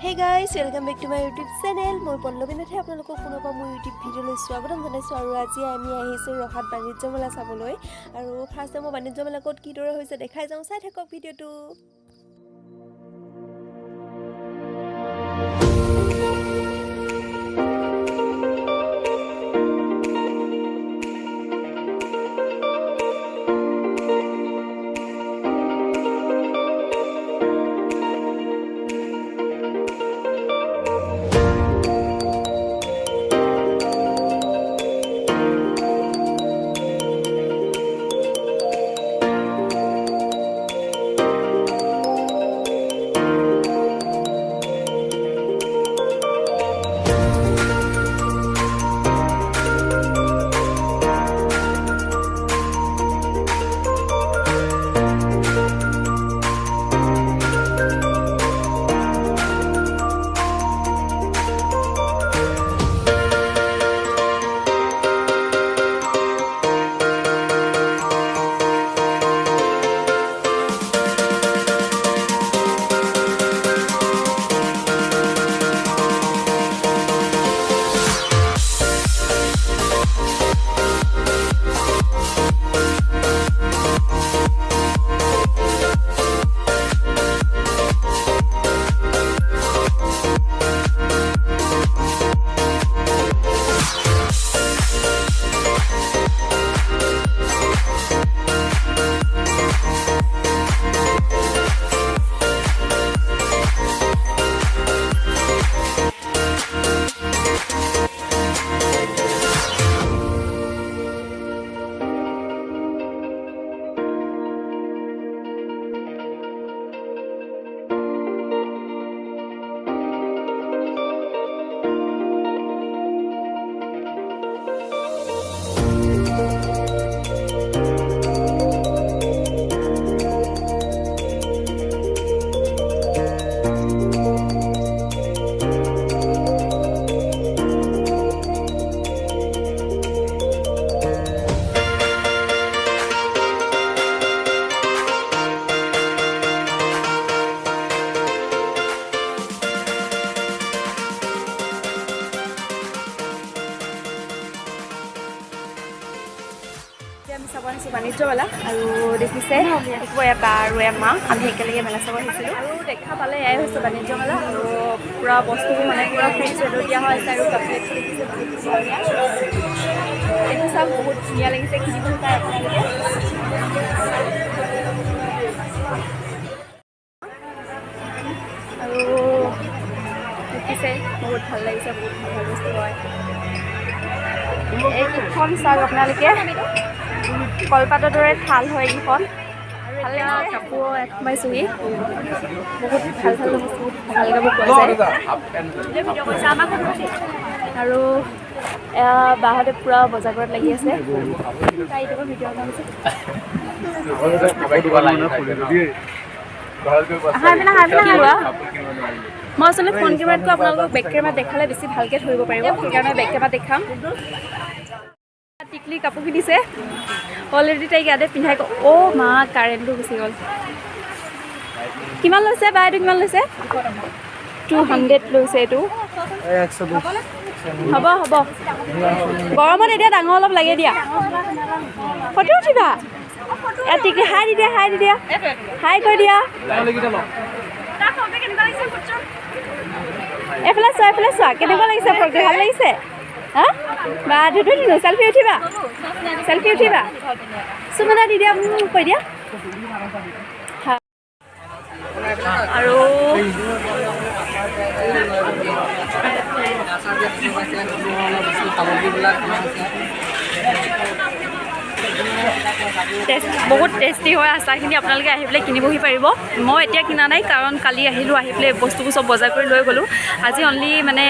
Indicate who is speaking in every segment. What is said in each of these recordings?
Speaker 1: Hey guys, welcome back to my YouTube channel. মই পল্লৱী নাথে আপোনালোকক পুনৰ মোৰ YouTube ভিডিঅ'লৈ স্বাগতম জনাইছোঁ আৰু আজি আমি আহিছোঁ ৰহাত বাণিজ্য মেলা চাবলৈ আৰু ফাৰ্ষ্ট টাইম বাণিজ্য মেলা ক'ত কি দৰে হৈছে দেখাই যাওঁ চাই থাকক ভিডিঅ'টো। আমি চাব আহিছোঁ বাণিজ্য মেলা আৰু দেখিছে এটা আৰু এমাহ আমি একেলগে মেলা চাব আহিছিলোঁ আৰু দেখা পালে এয়াই হৈছে বাণিজ্য মেলা আৰু পূৰা বস্তুবোৰ মানে পূৰা ফ্ৰেছ ৰেটত দিয়া হৈছে আৰু কাপলেট দেখিছে বহুত ধুনীয়া এইটো চাওক বহুত ধুনীয়া লাগিছে কিনিব পাৰে আপোনালোকে আৰু দেখিছে বহুত ভাল লাগিছে বহুত ভাল ভাল বস্তু হয় এইকেইখন চাওক আপোনালোকে কলপাতৰ দৰে থাল হয় এইখন ভাল লাগিছে কাপোৰ সোমাইছোহি বহুত ভাল ভাল বস্তু ভাল কাপোৰ পোৱা যায় আৰু বাহঁতে পূৰা বজাৰ কৰাত লাগি আছে মই আচলতে ফোন কেমেৰাতকৈ আপোনালোকক বেক কেমেৰাত দেখালে বেছি ভালকৈ ধৰিব পাৰিব সেইকাৰণে বেক কেমেৰাত দেখাম টিকলি কাপোৰ কিনিছে অলৰেডি তাইক ইয়াতে পিন্ধাই মা কাৰেণ্টটো গুচি গ'ল কিমান লৈছে বা এইটো কিমান লৈছে 200 লৈছে এইটো হ'ব হ'ব গৰমত এতিয়া ডাঙৰ অলপ লাগে দিয়া ফটো উঠিবা ইয়াত টিকলি হাই দি দিয়া হাই কৰি দিয়া এইফালে চোৱা কেনেকুৱা লাগিছে ফটো ভাল লাগিছে হা বা ধুই দিলোঁ চেল্ফি উঠিবা চুমনা দি দিয়া কৈ দিয়া আৰু বহুত টেষ্টি হয় আচাৰখিনি আপোনালোকে আহি পেলাই কিনিবহি পাৰিব মই এতিয়া কিনা নাই কাৰণ কালি আহিলোঁ আহি পেলাই বস্তুবোৰ চব বজাৰ কৰি লৈ গ'লোঁ আজি অনলি মানে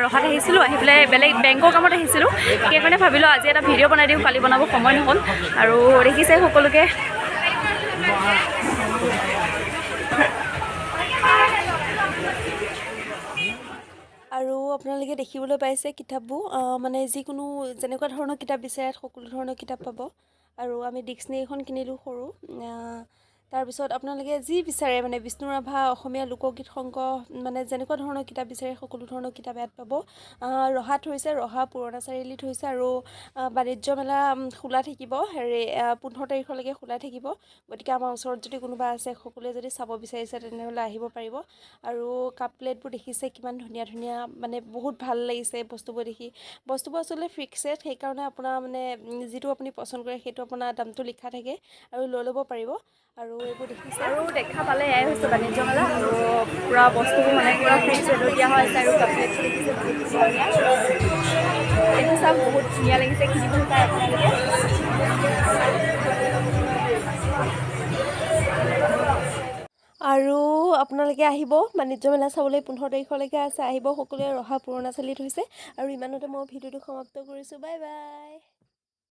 Speaker 1: ৰহাত আহিছিলোঁ আহি পেলাই বেলেগ বেংকৰ কামত আহিছিলোঁ সেইকাৰণে ভাবিলোঁ আজি এটা ভিডিঅ' বনাই দিওঁ কালি বনাব সময় নহ'ল আৰু দেখিছে সকলোকে আৰু আপোনালোকে দেখিবলৈ পাইছে কিতাপবোৰ মানে যিকোনো যেনেকুৱা ধৰণৰ কিতাপ বিচাৰে সকলো ধৰণৰ কিতাপ পাব আৰু আমি ডিক্সনাৰী এখন কিনিলোঁ সৰু
Speaker 2: তাৰপিছত আপোনালোকে যি বিচাৰে মানে বিষ্ণু ৰাভা অসমীয়া লোকগীত সংগ্ৰহ মানে যেনেকুৱা ধৰণৰ কিতাপ বিচাৰে সকলো ধৰণৰ কিতাপ ইয়াত পাব। ৰহাত হৈছে, ৰহা পুৰণা চাৰিআলিত হৈছে আৰু বাণিজ্য মেলা খোলা থাকিব 15 তাৰিখলৈকে খোলা থাকিব। গতিকে আমাৰ ওচৰত যদি কোনোবা আছে সকলোৱে যদি চাব বিচাৰিছে তেনেহ'লে আহিব পাৰিব। আৰু কাপ প্লেটবোৰ দেখিছে কিমান ধুনীয়া ধুনীয়া, মানে বহুত ভাল লাগিছে বস্তুবোৰ দেখি। বস্তুবোৰ আচলতে ফিক্সড, সেইকাৰণে আপোনাৰ মানে যিটো আপুনি পচন্দ কৰে সেইটো আপোনাৰ দামটো লিখা থাকে আৰু লৈ ল'ব পাৰিব। আৰু এইবোৰ দেখিছে,
Speaker 1: আৰু দেখা পালে এয়াই হৈছে বাণিজ্য মেলা আৰু পূৰা বস্তুবোৰ মানে পূৰা ফ্ৰেছ ৰেটত দিয়া হৈ আছে। আৰু কাপলেটটো দেখিছে বহুত ধুনীয়া এইটো চাওক, বহুত ধুনীয়া লাগিছে, কিনিব পাৰে আপোনালোকে।
Speaker 2: আৰু আপোনালোকে আহিব বাণিজ্য মেলা চাবলৈ, 15 তাৰিখলৈকে আছে, আহিব সকলোৱে। ৰহা পুৰণা চাৰিআলিত হৈছে। আৰু ইমানতে মই ভিডিঅ'টো সমাপ্ত কৰিছোঁ। Bye bye.